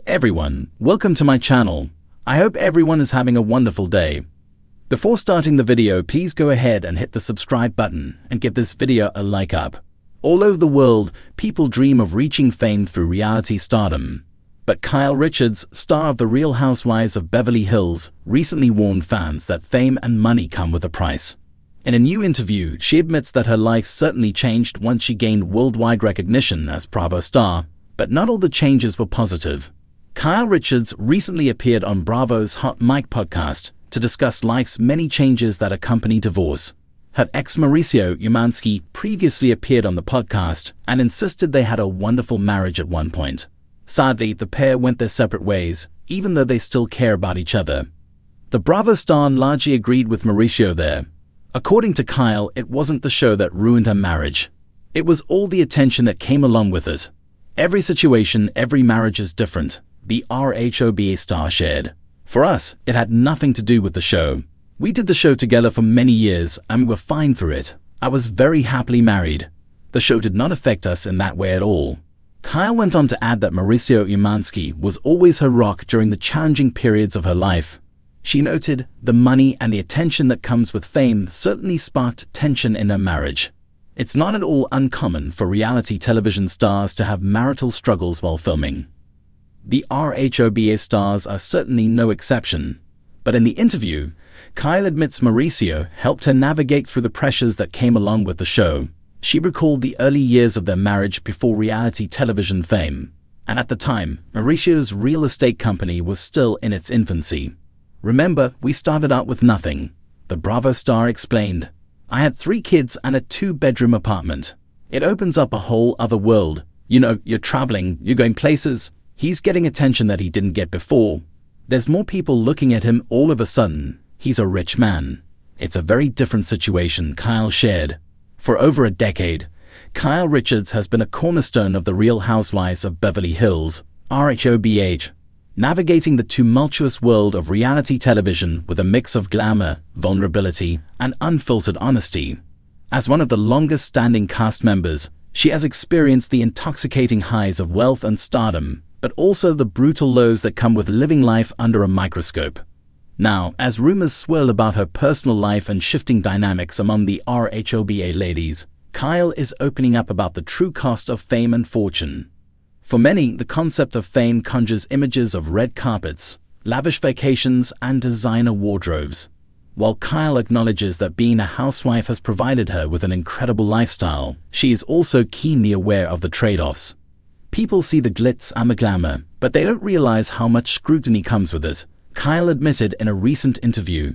everyone, welcome to my channel. I hope everyone is having a wonderful day. Before starting the video, please go ahead and hit the subscribe button and give this video a like up. All over the world, people dream of reaching fame through reality stardom. But Kyle Richards, star of The Real Housewives of Beverly Hills, recently warned fans that fame and money come with a price. In a new interview, she admits that her life certainly changed once she gained worldwide recognition as Bravo star, but not all the changes were positive. Kyle Richards recently appeared on Bravo's Hot Mic podcast to discuss life's many changes that accompany divorce. Her ex Mauricio Umansky previously appeared on the podcast and insisted they had a wonderful marriage at one point. Sadly, the pair went their separate ways, even though they still care about each other. The Bravo star largely agreed with Mauricio there. According to Kyle, it wasn't the show that ruined her marriage. It was all the attention that came along with it. Every situation, every marriage is different, the RHOBH star shared. For us, it had nothing to do with the show. We did the show together for many years and we were fine through it. I was very happily married. The show did not affect us in that way at all. Kyle went on to add that Mauricio Umansky was always her rock during the challenging periods of her life. She noted, the money and the attention that comes with fame certainly sparked tension in her marriage. It's not at all uncommon for reality television stars to have marital struggles while filming. The RHOBH stars are certainly no exception. But in the interview, Kyle admits Mauricio helped her navigate through the pressures that came along with the show. She recalled the early years of their marriage before reality television fame. And at the time, Mauricio's real estate company was still in its infancy. "Remember, we started out with nothing," the Bravo star explained. "I had 3 kids and a 2-bedroom apartment. It opens up a whole other world. You know, you're traveling, you're going places. He's getting attention that he didn't get before. There's more people looking at him all of a sudden. He's a rich man. It's a very different situation," Kyle shared. For over a decade, Kyle Richards has been a cornerstone of The Real Housewives of Beverly Hills, RHOBH, navigating the tumultuous world of reality television with a mix of glamour, vulnerability, and unfiltered honesty. As one of the longest-standing cast members, she has experienced the intoxicating highs of wealth and stardom, but also the brutal lows that come with living life under a microscope. Now, as rumors swirl about her personal life and shifting dynamics among the RHOBH ladies, Kyle is opening up about the true cost of fame and fortune. For many, the concept of fame conjures images of red carpets, lavish vacations, and designer wardrobes. While Kyle acknowledges that being a housewife has provided her with an incredible lifestyle, she is also keenly aware of the trade-offs. People see the glitz and the glamour, but they don't realize how much scrutiny comes with it, Kyle admitted in a recent interview.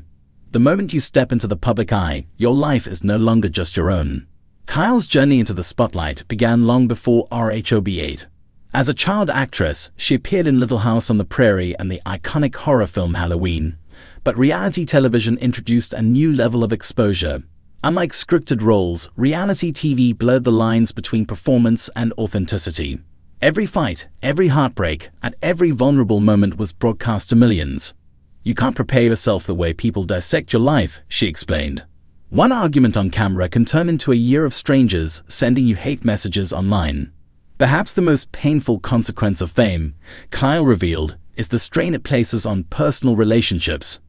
"The moment you step into the public eye, your life is no longer just your own." Kyle's journey into the spotlight began long before RHOBH. As a child actress, she appeared in Little House on the Prairie and the iconic horror film Halloween. But reality television introduced a new level of exposure. Unlike scripted roles, reality TV blurred the lines between performance and authenticity. Every fight, every heartbreak, and every vulnerable moment was broadcast to millions. "You can't prepare yourself the way people dissect your life," she explained. "One argument on camera can turn into a year of strangers sending you hate messages online." Perhaps the most painful consequence of fame, Kyle revealed, is the strain it places on personal relationships.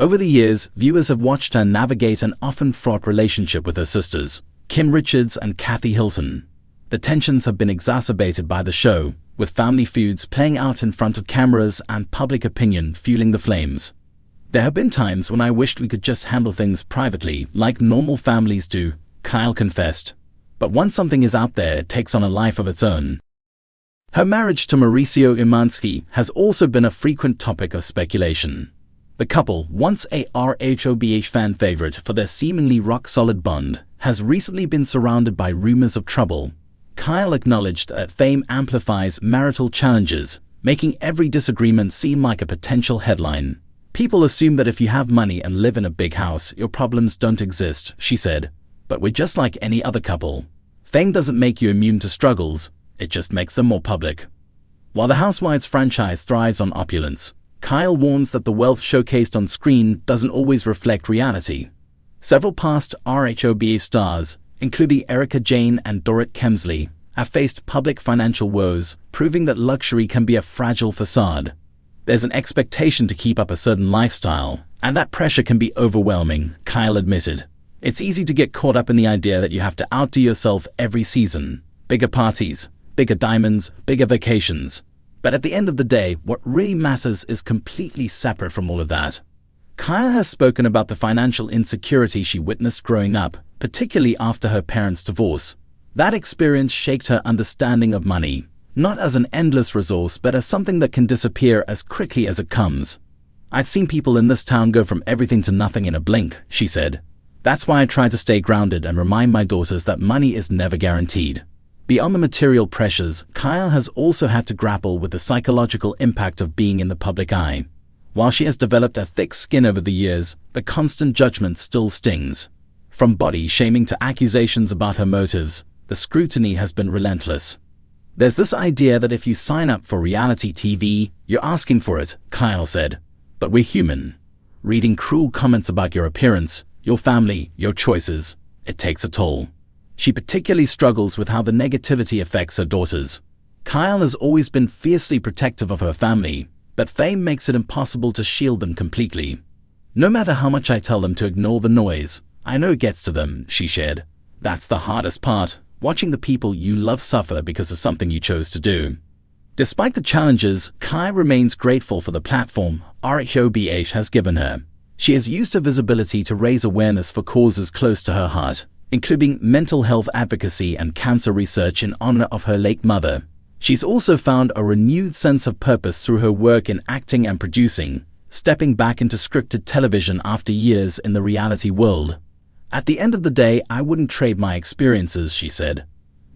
Over the years, viewers have watched her navigate an often fraught relationship with her sisters, Kim Richards and Kathy Hilton. The tensions have been exacerbated by the show, with family feuds playing out in front of cameras and public opinion fueling the flames. "There have been times when I wished we could just handle things privately, like normal families do," Kyle confessed. But once something is out there, it takes on a life of its own. Her marriage to Mauricio Umansky has also been a frequent topic of speculation. The couple, once a RHOBH fan favorite for their seemingly rock-solid bond, has recently been surrounded by rumors of trouble. Kyle acknowledged that fame amplifies marital challenges, making every disagreement seem like a potential headline. "People assume that if you have money and live in a big house, your problems don't exist," she said. "But we're just like any other couple. Fame doesn't make you immune to struggles, it just makes them more public." While the Housewives franchise thrives on opulence, Kyle warns that the wealth showcased on screen doesn't always reflect reality. Several past RHOBH stars, including Erica Jane and Dorrit Kemsley, have faced public financial woes, proving that luxury can be a fragile facade. There's an expectation to keep up a certain lifestyle, and that pressure can be overwhelming, Kyle admitted. It's easy to get caught up in the idea that you have to outdo yourself every season. Bigger parties, bigger diamonds, bigger vacations. But at the end of the day, what really matters is completely separate from all of that. Kyle has spoken about the financial insecurity she witnessed growing up, particularly after her parents' divorce. That experience shaped her understanding of money, not as an endless resource, but as something that can disappear as quickly as it comes. "I'd seen people in this town go from everything to nothing in a blink," she said. "That's why I try to stay grounded and remind my daughters that money is never guaranteed." Beyond the material pressures, Kyle has also had to grapple with the psychological impact of being in the public eye. While she has developed a thick skin over the years, the constant judgment still stings. From body shaming to accusations about her motives, the scrutiny has been relentless. "There's this idea that if you sign up for reality TV, you're asking for it," Kyle said. "But we're human. Reading cruel comments about your appearance, your family, your choices, it takes a toll." She particularly struggles with how the negativity affects her daughters. Kyle has always been fiercely protective of her family, but fame makes it impossible to shield them completely. "No matter how much I tell them to ignore the noise, I know it gets to them," she shared. "That's the hardest part, watching the people you love suffer because of something you chose to do." Despite the challenges, Kyle remains grateful for the platform RHOBH has given her. She has used her visibility to raise awareness for causes close to her heart, including mental health advocacy and cancer research in honor of her late mother. She's also found a renewed sense of purpose through her work in acting and producing, stepping back into scripted television after years in the reality world. "At the end of the day, I wouldn't trade my experiences," she said.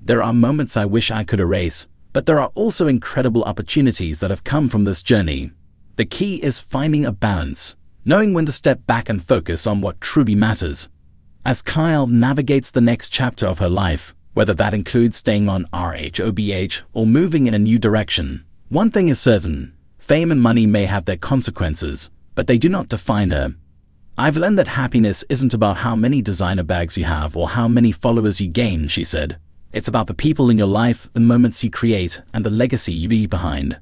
"There are moments I wish I could erase, but there are also incredible opportunities that have come from this journey. The key is finding a balance, knowing when to step back and focus on what truly matters." As Kyle navigates the next chapter of her life, whether that includes staying on RHOBH or moving in a new direction, one thing is certain: fame and money may have their consequences, but they do not define her. "I've learned that happiness isn't about how many designer bags you have or how many followers you gain," she said. "It's about the people in your life, the moments you create, and the legacy you leave behind."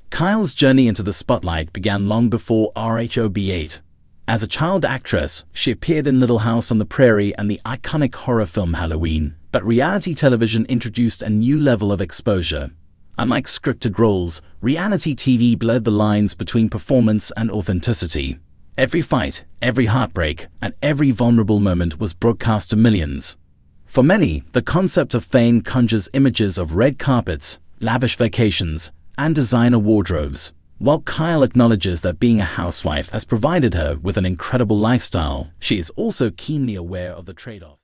Kyle's journey into the spotlight began long before RHOBH. As a child actress, she appeared in Little House on the Prairie and the iconic horror film Halloween, but reality television introduced a new level of exposure. Unlike scripted roles, reality TV blurred the lines between performance and authenticity. Every fight, every heartbreak, and every vulnerable moment was broadcast to millions. For many, the concept of fame conjures images of red carpets, lavish vacations, and designer wardrobes. While Kyle acknowledges that being a housewife has provided her with an incredible lifestyle, she is also keenly aware of the trade-offs.